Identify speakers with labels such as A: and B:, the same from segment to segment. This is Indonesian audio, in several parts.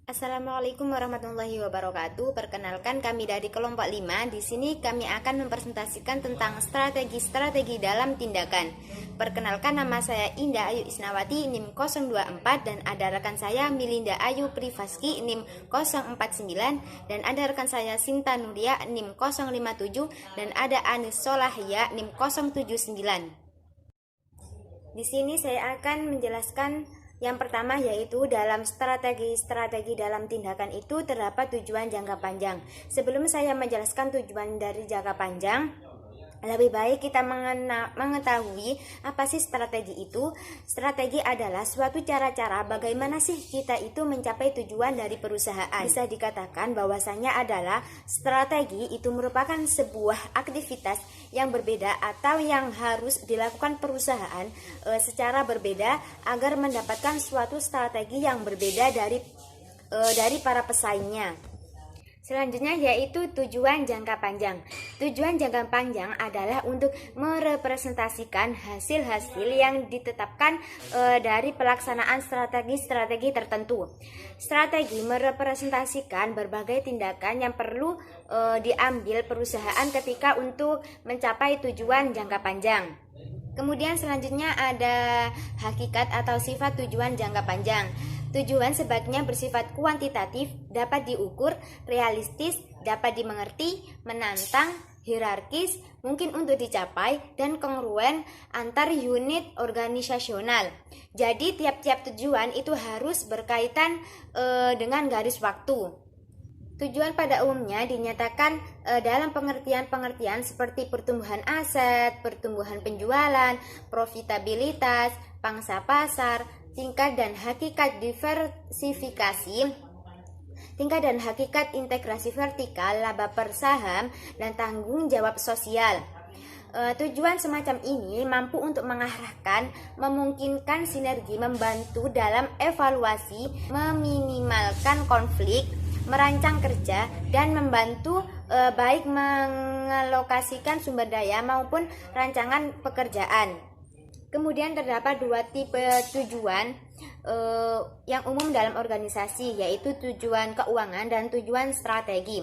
A: Assalamualaikum warahmatullahi wabarakatuh. Perkenalkan, kami dari kelompok 5. Di sini kami akan mempresentasikan tentang strategi-strategi dalam tindakan. Perkenalkan, nama saya Indah Ayu Isnawati, NIM 024, dan ada rekan saya Milinda Ayu Privaski, NIM 049, dan ada rekan saya Sinta Nuria, NIM 057, dan ada Anis Solahia, NIM 079. Di sini saya akan menjelaskan yang pertama, yaitu dalam strategi-strategi dalam tindakan itu terdapat tujuan jangka panjang. Sebelum saya menjelaskan tujuan dari jangka panjang, lebih baik kita mengetahui apa sih strategi itu. Strategi adalah suatu cara-cara bagaimana sih kita itu mencapai tujuan dari perusahaan. Bisa dikatakan bahwasanya adalah strategi itu merupakan sebuah aktivitas yang berbeda atau yang harus dilakukan perusahaan secara berbeda agar mendapatkan suatu strategi yang berbeda dari para pesaingnya. Selanjutnya yaitu tujuan jangka panjang. Tujuan jangka panjang adalah untuk merepresentasikan hasil-hasil yang ditetapkan dari pelaksanaan strategi-strategi tertentu. Strategi merepresentasikan berbagai tindakan yang perlu diambil perusahaan ketika untuk mencapai tujuan jangka panjang. Kemudian selanjutnya ada hakikat atau sifat tujuan jangka panjang. Tujuan sebaiknya bersifat kuantitatif, dapat diukur, realistis, dapat dimengerti, menantang, hierarkis, mungkin untuk dicapai, dan kongruen antar unit organisasional. Jadi tiap-tiap tujuan itu harus berkaitan dengan garis waktu. Tujuan pada umumnya dinyatakan dalam pengertian-pengertian seperti pertumbuhan aset, pertumbuhan penjualan, profitabilitas, pangsa pasar, tingkat dan hakikat diversifikasi, tingkat dan hakikat integrasi vertikal, laba per saham, dan tanggung jawab sosial. Tujuan semacam ini mampu untuk mengarahkan, memungkinkan sinergi, membantu dalam evaluasi, meminimalkan konflik, merancang kerja, dan membantu baik mengalokasikan sumber daya maupun rancangan pekerjaan. Kemudian terdapat dua tipe tujuan yang umum dalam organisasi, yaitu tujuan keuangan dan tujuan strategi.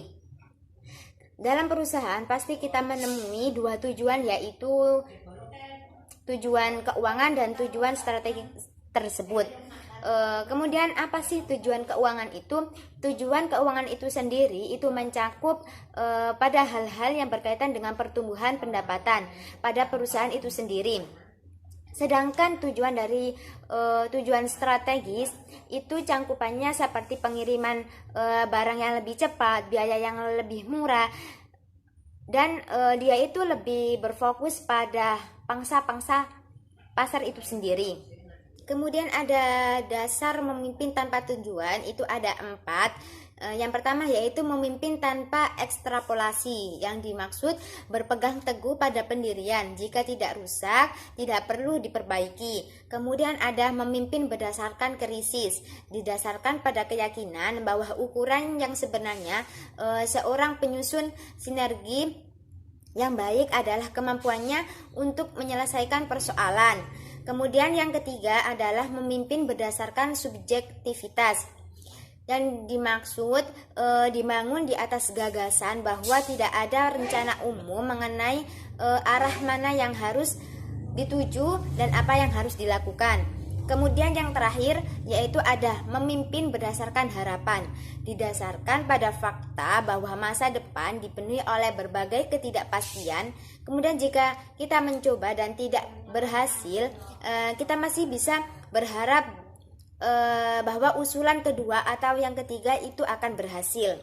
A: Dalam perusahaan pasti kita menemui dua tujuan, yaitu tujuan keuangan dan tujuan strategi tersebut. Kemudian apa sih tujuan keuangan itu? Tujuan keuangan itu sendiri itu mencakup pada hal-hal yang berkaitan dengan pertumbuhan pendapatan pada perusahaan itu sendiri. Sedangkan tujuan dari tujuan strategis itu cangkupannya seperti pengiriman barang yang lebih cepat, biaya yang lebih murah, dan dia itu lebih berfokus pada pangsa-pangsa pasar itu sendiri. Kemudian ada dasar memimpin tanpa tujuan, itu ada 4. Yang pertama yaitu memimpin tanpa ekstrapolasi, yang dimaksud berpegang teguh pada pendirian, jika tidak rusak tidak perlu diperbaiki. Kemudian ada memimpin berdasarkan krisis, didasarkan pada keyakinan bahwa ukuran yang sebenarnya seorang penyusun sinergi yang baik adalah kemampuannya untuk menyelesaikan persoalan. Kemudian yang ketiga adalah memimpin berdasarkan subjektivitas, yang dimaksud dibangun di atas gagasan bahwa tidak ada rencana umum mengenai arah mana yang harus dituju dan apa yang harus dilakukan. Kemudian yang terakhir yaitu ada memimpin berdasarkan harapan, didasarkan pada fakta bahwa masa depan dipenuhi oleh berbagai ketidakpastian. Kemudian jika kita mencoba dan tidak berhasil, kita masih bisa berharap bahwa usulan kedua atau yang ketiga itu akan berhasil.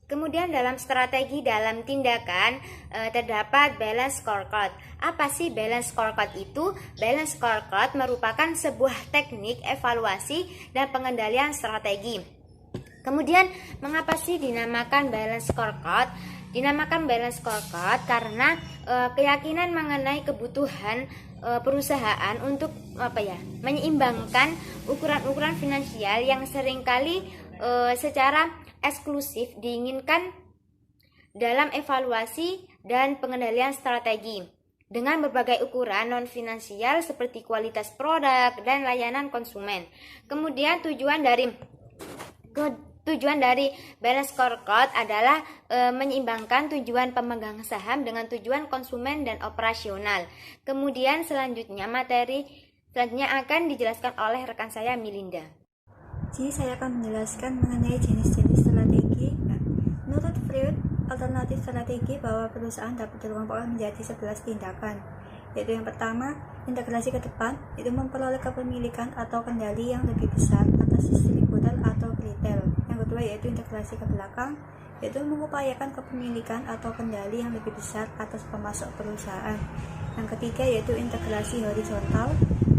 A: Kemudian dalam strategi dalam tindakan terdapat balance scorecard. Apa sih balance scorecard itu? Balance scorecard merupakan sebuah teknik evaluasi dan pengendalian strategi. Kemudian mengapa sih dinamakan balance scorecard? Dinamakan balance scorecard karena keyakinan mengenai kebutuhan perusahaan untuk menyeimbangkan ukuran-ukuran finansial yang seringkali secara eksklusif diinginkan dalam evaluasi dan pengendalian strategi dengan berbagai ukuran non-finansial seperti kualitas produk dan layanan konsumen. Kemudian tujuan dari Tujuan dari balance scorecard adalah menyeimbangkan tujuan pemegang saham dengan tujuan konsumen dan operasional. Kemudian selanjutnya akan dijelaskan oleh rekan saya Milinda.
B: Jadi saya akan menjelaskan mengenai jenis-jenis strategi. Menurut Freud, alternatif strategi bahwa perusahaan dapat dikelompokkan menjadi 11 tindakan, yaitu yang pertama, integrasi ke depan, yaitu memperoleh kepemilikan atau kendali yang lebih besar atas distributor atau retail. Yang kedua yaitu integrasi ke belakang, yaitu mengupayakan kepemilikan atau kendali yang lebih besar atas pemasok perusahaan. Yang ketiga yaitu integrasi horizontal,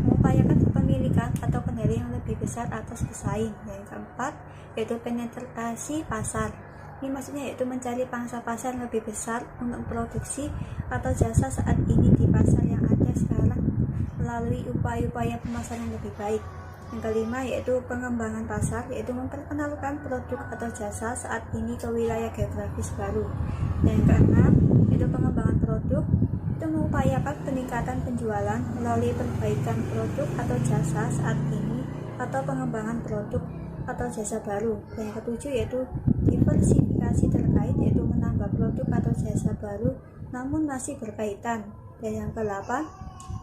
B: mengupayakan kepemilikan atau kendali yang lebih besar atas pesaing. Yang keempat yaitu penetrasi pasar. Ini maksudnya yaitu mencari pangsa pasar yang lebih besar untuk produksi atau jasa saat ini di pasar yang ada sekarang melalui upaya-upaya pemasaran yang lebih baik. Yang kelima yaitu pengembangan pasar, yaitu memperkenalkan produk atau jasa saat ini ke wilayah geografis baru. Dan yang keenam yaitu pengembangan produk, itu mengupayakan peningkatan penjualan melalui perbaikan produk atau jasa saat ini atau pengembangan produk atau jasa baru. Dan yang ketujuh yaitu diversifikasi terkait, yaitu menambah produk atau jasa baru namun masih berkaitan. Dan yang kedelapan,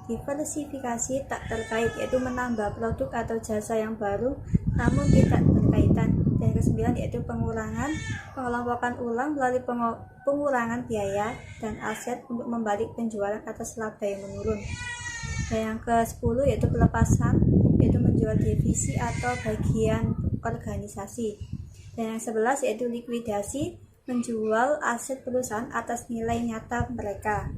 B: diversifikasi tak terkait, yaitu menambah produk atau jasa yang baru namun tidak berkaitan. Dan yang kesembilan yaitu pengelompokan ulang melalui pengurangan biaya dan aset untuk membalik penjualan atas laba yang menurun. Dan yang ke-10 yaitu pelepasan, yaitu menjual divisi atau bagian organisasi. Dan yang 11 yaitu likuidasi, menjual aset perusahaan atas nilai nyata mereka.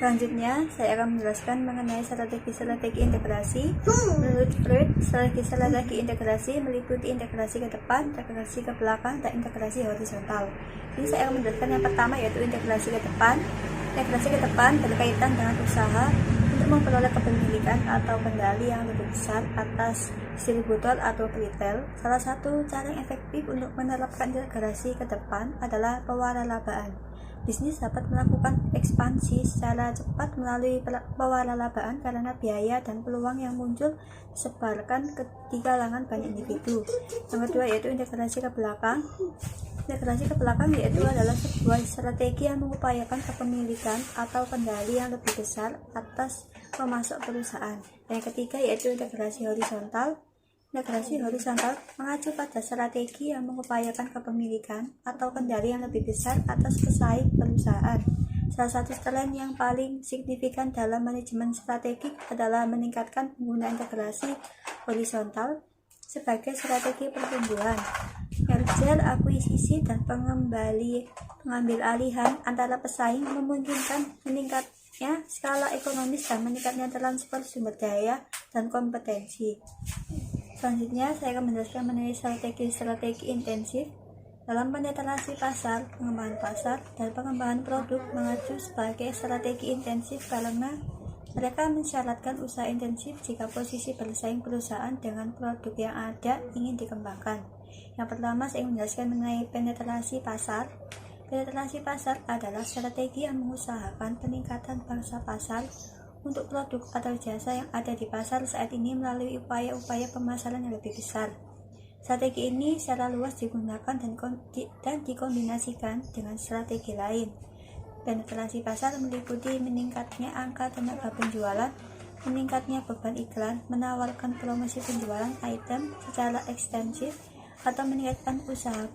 B: Selanjutnya, saya akan menjelaskan mengenai strategi-strategi integrasi. Menurut Freud, strategi integrasi meliputi integrasi ke depan, integrasi ke belakang, dan integrasi horizontal. Jadi saya akan menjelaskan yang pertama yaitu integrasi ke depan. Integrasi ke depan berkaitan dengan usaha untuk memperoleh kepemilikan atau kendali yang lebih besar atas distributor atau retail. Salah satu cara yang efektif untuk menerapkan integrasi ke depan adalah pewaralabaan. Bisnis dapat melakukan ekspansi secara cepat melalui pewaralabaan karena biaya dan peluang yang muncul disebarkan di kalangan banyak individu. Yang kedua yaitu integrasi ke belakang. Integrasi ke belakang yaitu adalah sebuah strategi yang mengupayakan kepemilikan atau kendali yang lebih besar atas pemasok perusahaan. Yang ketiga yaitu integrasi horizontal. Integrasi horizontal mengacu pada strategi yang mengupayakan kepemilikan atau kendali yang lebih besar atas pesaing perusahaan. Salah satu tren yang paling signifikan dalam manajemen strategik adalah meningkatkan penggunaan integrasi horizontal sebagai strategi pertumbuhan. Merger, akuisisi, dan pengambil alihan antara pesaing memungkinkan meningkatnya skala ekonomis dan meningkatnya transfer sumber daya dan kompetensi. Selanjutnya, saya akan menjelaskan mengenai strategi intensif. Dalam penetrasi pasar, pengembangan pasar, dan pengembangan produk mengacu sebagai strategi intensif karena mereka mensyaratkan usaha intensif jika posisi bersaing perusahaan dengan produk yang ada ingin dikembangkan. Yang pertama, saya ingin menjelaskan mengenai penetrasi pasar. Penetrasi pasar adalah strategi yang mengusahakan peningkatan pangsa pasar untuk produk atau jasa yang ada di pasar saat ini melalui upaya-upaya pemasaran yang lebih besar. Strategi ini secara luas digunakan dan dikombinasikan dengan strategi lain. Penetrasi pasar meliputi meningkatnya angka tenaga penjualan, meningkatnya beban iklan, menawarkan promosi penjualan item secara ekstensif, atau meningkatkan usaha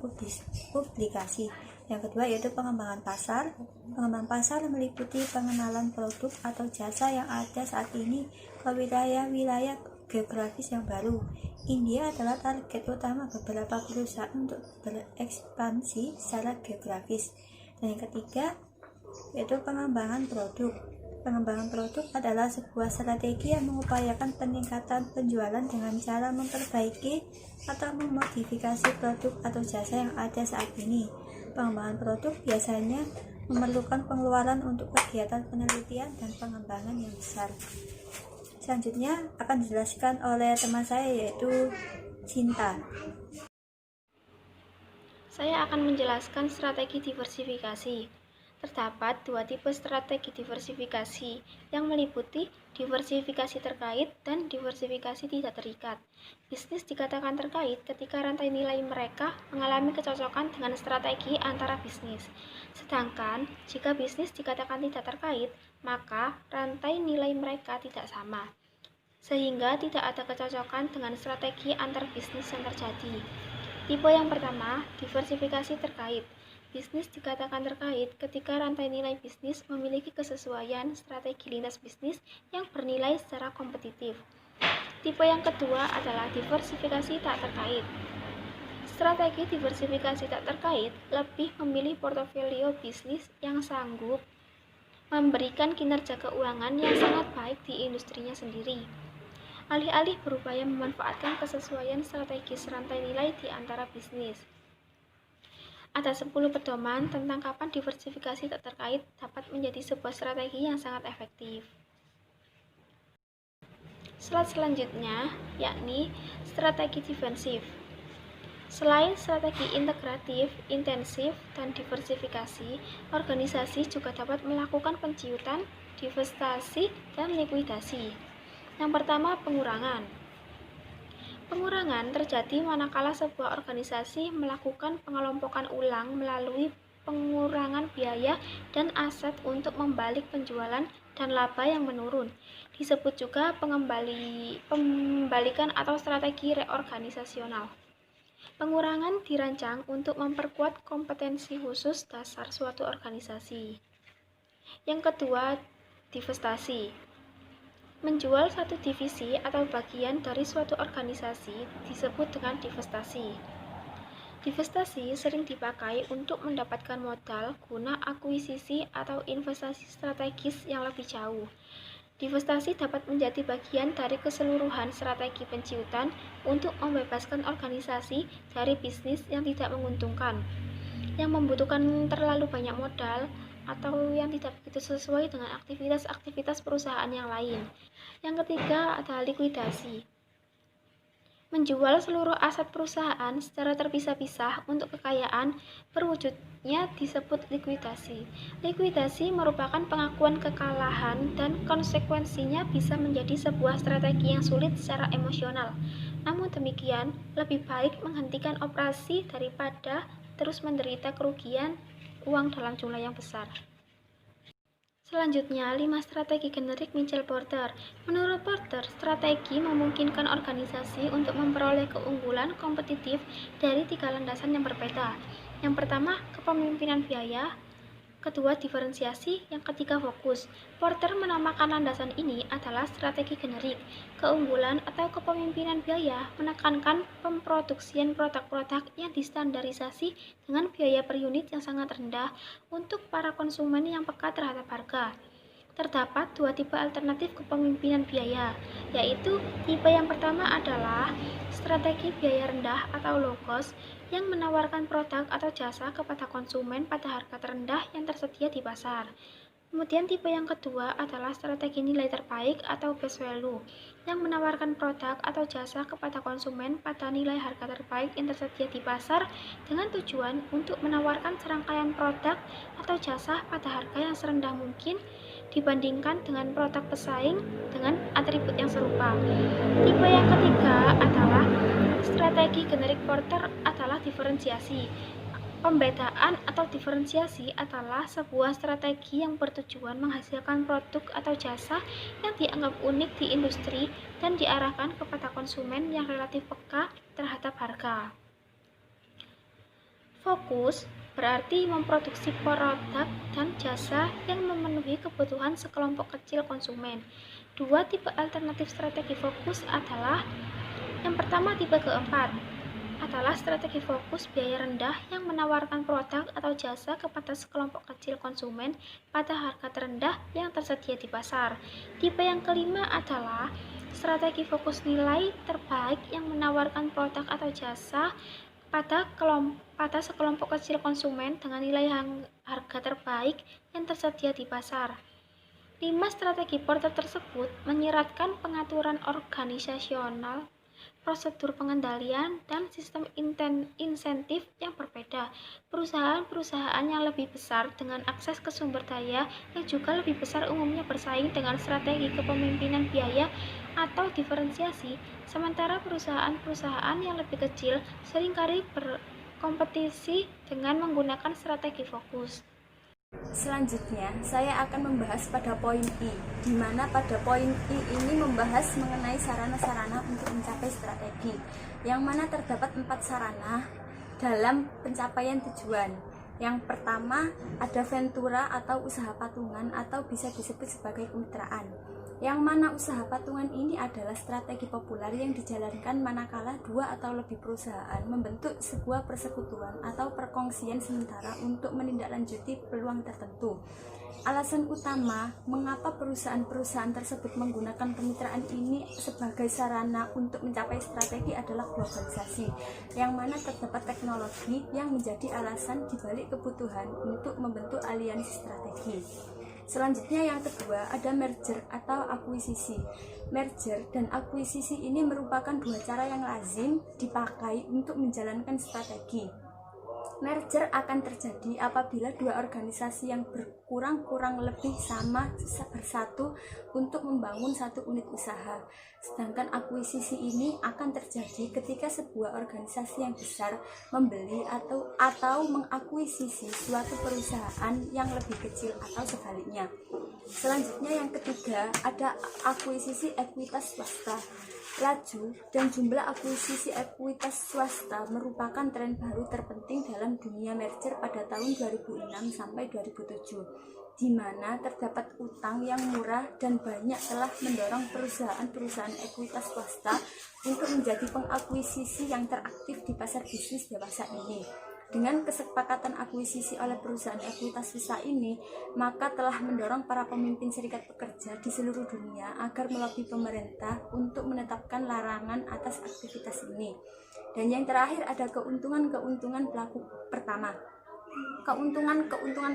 B: publikasi. Yang kedua yaitu pengembangan pasar. Pengembangan pasar meliputi pengenalan produk atau jasa yang ada saat ini ke wilayah-wilayah geografis yang baru. India adalah target utama beberapa perusahaan untuk berekspansi secara geografis. Dan yang ketiga yaitu pengembangan produk. Pengembangan produk adalah sebuah strategi yang mengupayakan peningkatan penjualan dengan cara memperbaiki atau memodifikasi produk atau jasa yang ada saat ini. Pengembangan produk biasanya memerlukan pengeluaran untuk kegiatan penelitian dan pengembangan yang besar. Selanjutnya akan dijelaskan oleh teman saya yaitu Cinta.
C: Saya akan menjelaskan strategi diversifikasi.
B: Terdapat dua tipe strategi diversifikasi yang meliputi diversifikasi terkait dan diversifikasi tidak terikat. Bisnis dikatakan terkait ketika rantai nilai mereka mengalami kecocokan dengan strategi antara bisnis. Sedangkan jika bisnis dikatakan tidak terkait, maka rantai nilai mereka tidak sama, sehingga tidak ada kecocokan dengan strategi antar bisnis yang terjadi. Tipe yang pertama, diversifikasi terkait. Bisnis dikatakan terkait ketika rantai nilai bisnis memiliki kesesuaian strategi lintas bisnis yang bernilai secara kompetitif. Tipe yang kedua adalah diversifikasi tak terkait. Strategi diversifikasi tak terkait lebih memilih portofolio bisnis yang sanggup memberikan kinerja keuangan yang sangat baik di industrinya sendiri, alih-alih berupaya memanfaatkan kesesuaian strategis rantai nilai di antara bisnis. Ada 10 pedoman tentang kapan diversifikasi tak terkait dapat menjadi sebuah strategi yang sangat efektif. Slide selanjutnya, yakni strategi defensif. Selain strategi integratif, intensif, dan diversifikasi, organisasi juga dapat melakukan penciutan, divestasi, dan likuidasi. Yang pertama, pengurangan. Pengurangan terjadi manakala sebuah organisasi melakukan pengelompokan ulang melalui pengurangan biaya dan aset untuk membalik penjualan dan laba yang menurun. Disebut juga pembalikan atau strategi reorganisasional. Pengurangan dirancang untuk memperkuat kompetensi khusus dasar suatu organisasi. Yang kedua, divestasi. Menjual satu divisi atau bagian dari suatu organisasi disebut dengan divestasi. Divestasi sering dipakai untuk mendapatkan modal guna akuisisi atau investasi strategis yang lebih jauh. Divestasi dapat menjadi bagian dari keseluruhan strategi penciutan untuk membebaskan organisasi dari bisnis yang tidak menguntungkan, yang membutuhkan terlalu banyak modal, atau yang tidak begitu sesuai dengan aktivitas perusahaan yang lain. Yang ketiga adalah likuidasi. Menjual seluruh aset perusahaan secara terpisah-pisah untuk kekayaan berwujudnya disebut likuidasi. Likuidasi merupakan pengakuan kekalahan dan konsekuensinya bisa menjadi sebuah strategi yang sulit secara emosional. Namun demikian, lebih baik menghentikan operasi daripada terus menderita kerugian uang dalam jumlah yang besar. Selanjutnya, 5 strategi generik Michael Porter. Menurut Porter, strategi memungkinkan organisasi untuk memperoleh keunggulan kompetitif dari 3 landasan yang berbeda. Yang pertama, kepemimpinan biaya. Kedua, diferensiasi. Yang ketiga, fokus. Porter menamakan landasan ini adalah strategi generik. Keunggulan atau kepemimpinan biaya menekankan pemproduksian produk-produk yang distandarisasi dengan biaya per unit yang sangat rendah untuk para konsumen yang peka terhadap harga. Terdapat dua tipe alternatif kepemimpinan biaya, yaitu tipe yang pertama adalah strategi biaya rendah atau low cost yang menawarkan produk atau jasa kepada konsumen pada harga terendah yang tersedia di pasar. Kemudian tipe yang kedua adalah strategi nilai terbaik atau best value yang menawarkan produk atau jasa kepada konsumen pada nilai harga terbaik yang tersedia di pasar dengan tujuan untuk menawarkan serangkaian produk atau jasa pada harga yang serendah mungkin dibandingkan dengan produk pesaing dengan atribut yang serupa. Tipe yang ketiga adalah strategi generik Porter adalah diferensiasi. Pembedaan atau diferensiasi adalah sebuah strategi yang bertujuan menghasilkan produk atau jasa yang dianggap unik di industri dan diarahkan kepada konsumen yang relatif peka terhadap harga. Fokus berarti memproduksi produk dan jasa yang memenuhi kebutuhan sekelompok kecil konsumen. Dua tipe alternatif strategi fokus adalah yang pertama, tipe keempat adalah strategi fokus biaya rendah yang menawarkan produk atau jasa kepada sekelompok kecil konsumen pada harga terendah yang tersedia di pasar. Tipe yang kelima adalah strategi fokus nilai terbaik yang menawarkan produk atau jasa pada sekelompok kecil konsumen dengan nilai harga terbaik yang tersedia di pasar. 5 strategi Porter tersebut menyiratkan pengaturan organisasional
C: prosedur pengendalian, dan sistem insentif yang berbeda. Perusahaan-perusahaan yang lebih besar dengan akses ke sumber daya yang juga lebih besar umumnya bersaing dengan strategi kepemimpinan biaya atau diferensiasi, sementara perusahaan-perusahaan yang lebih kecil seringkali berkompetisi dengan menggunakan strategi fokus.
B: Selanjutnya, saya akan membahas pada poin I, di mana pada poin I ini membahas mengenai sarana-sarana untuk mencapai strategi, yang mana terdapat 4 sarana dalam pencapaian tujuan. Yang pertama, ada ventura atau usaha patungan atau bisa disebut sebagai kemitraan. Yang mana usaha patungan ini adalah strategi populer yang dijalankan manakala 2 atau lebih perusahaan membentuk sebuah persekutuan atau perkongsian sementara untuk menindaklanjuti peluang tertentu. Alasan utama mengapa perusahaan-perusahaan tersebut menggunakan kemitraan ini sebagai sarana untuk mencapai strategi adalah globalisasi, yang mana terdapat teknologi yang menjadi alasan dibalik kebutuhan untuk membentuk aliansi strategi. Selanjutnya yang kedua ada merger atau akuisisi. Merger dan akuisisi ini merupakan 2 cara yang lazim dipakai untuk menjalankan strategi. Merger akan terjadi apabila 2 organisasi yang berkurang lebih sama bersatu untuk membangun satu unit usaha. Sedangkan akuisisi ini akan terjadi ketika sebuah organisasi yang besar membeli atau mengakuisisi suatu perusahaan yang lebih kecil atau sebaliknya. Selanjutnya yang ketiga ada akuisisi ekuitas swasta. Laju dan jumlah akuisisi ekuitas swasta merupakan tren baru terpenting dalam dunia merger pada tahun 2006 sampai 2007, di mana terdapat utang yang murah dan banyak telah mendorong perusahaan-perusahaan ekuitas swasta untuk menjadi pengakuisisi yang teraktif di pasar bisnis dewasa ini. Dengan kesepakatan akuisisi oleh perusahaan ekuitas swasta ini, maka telah mendorong para pemimpin serikat pekerja di seluruh dunia agar melobi pemerintah untuk menetapkan larangan atas aktivitas ini. Dan yang terakhir ada keuntungan-keuntungan pelaku pertama. Keuntungan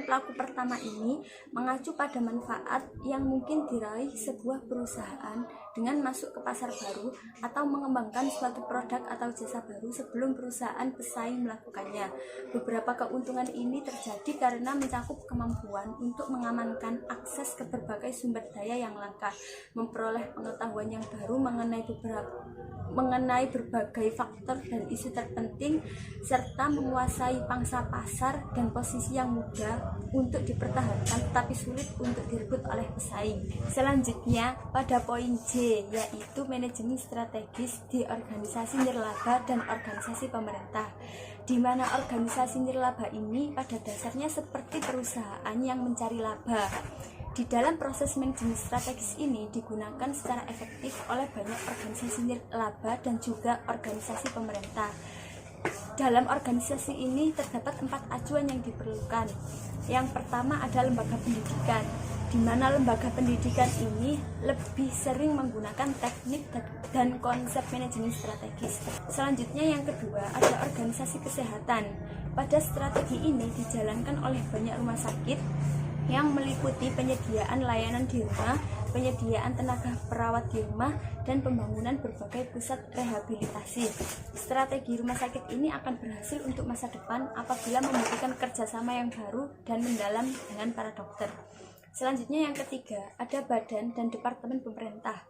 B: pelaku pertama ini mengacu pada manfaat yang mungkin diraih sebuah perusahaan dengan masuk ke pasar baru atau mengembangkan suatu produk atau jasa baru sebelum perusahaan pesaing melakukannya. Beberapa keuntungan ini terjadi karena mencakup kemampuan untuk mengamankan akses ke berbagai sumber daya yang langka, memperoleh pengetahuan yang baru mengenai berbagai faktor dan isu terpenting, serta menguasai pangsa pasar dan posisi yang mudah untuk dipertahankan tetapi sulit untuk direbut oleh pesaing. Selanjutnya pada poin J, yaitu manajemen strategis di organisasi nirlaba dan organisasi pemerintah, di mana organisasi nirlaba ini pada dasarnya seperti perusahaan yang mencari laba. Di dalam proses manajemen strategis ini digunakan secara efektif oleh banyak organisasi nirlaba dan juga organisasi pemerintah. Dalam organisasi ini terdapat 4 acuan yang diperlukan. Yang pertama ada lembaga pendidikan, di mana lembaga pendidikan ini lebih sering menggunakan teknik dan konsep manajemen strategis. Selanjutnya yang kedua ada organisasi kesehatan. Pada strategi ini dijalankan oleh banyak rumah sakit yang meliputi penyediaan layanan di rumah, penyediaan tenaga perawat di rumah, dan pembangunan berbagai pusat rehabilitasi. Strategi rumah sakit ini akan berhasil untuk masa depan apabila membutuhkan kerjasama yang baru dan mendalam dengan para dokter. Selanjutnya yang ketiga, ada badan dan departemen pemerintah.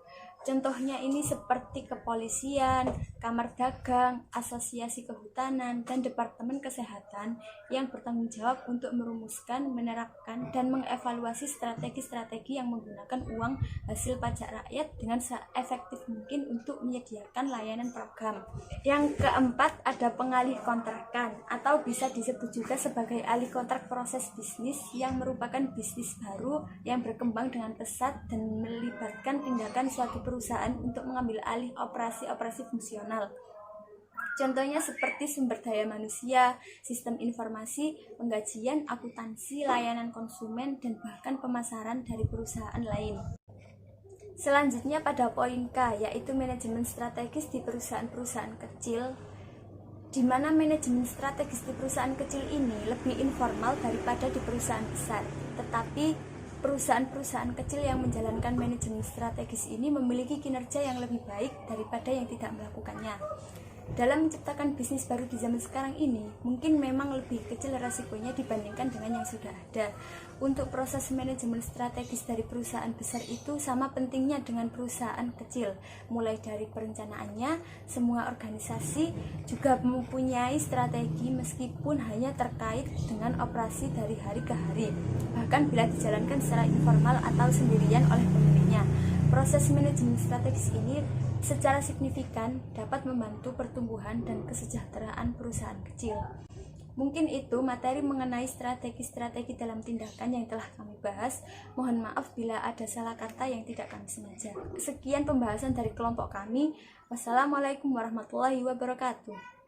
B: Contohnya ini seperti kepolisian, kamar dagang, asosiasi kehutanan, dan departemen kesehatan yang bertanggung jawab untuk merumuskan, menerapkan, dan mengevaluasi strategi-strategi yang menggunakan uang hasil pajak rakyat dengan seefektif mungkin untuk menyediakan layanan program. Yang keempat ada pengalih kontrakan atau bisa disebut juga sebagai alih kontrak proses bisnis yang merupakan bisnis baru yang berkembang dengan pesat dan melibatkan tindakan suatu perusahaan untuk mengambil alih operasi-operasi fungsional. Contohnya seperti sumber daya manusia, sistem informasi, penggajian, akuntansi, layanan konsumen, dan bahkan pemasaran dari perusahaan lain. Selanjutnya pada poin K, yaitu manajemen strategis di perusahaan-perusahaan kecil, di mana manajemen strategis di perusahaan kecil ini lebih informal daripada di perusahaan besar. Tetapi Perusahaan-perusahaan kecil yang menjalankan manajemen strategis ini memiliki kinerja yang lebih baik daripada yang tidak melakukannya. Dalam menciptakan bisnis baru di zaman sekarang ini, mungkin memang lebih kecil resikonya dibandingkan dengan yang sudah ada. Untuk proses manajemen strategis dari perusahaan besar itu sama pentingnya dengan perusahaan kecil. Mulai dari perencanaannya, semua organisasi juga mempunyai strategi meskipun hanya terkait dengan operasi dari hari ke hari. Bahkan bila dijalankan secara informal atau sendirian oleh pemiliknya. Proses manajemen strategis ini secara signifikan dapat membantu pertumbuhan dan kesejahteraan perusahaan kecil. Mungkin itu materi mengenai strategi-strategi dalam tindakan yang telah kami bahas. Mohon maaf bila ada salah kata yang tidak kami sengaja. Sekian pembahasan dari kelompok kami. Wassalamualaikum warahmatullahi wabarakatuh.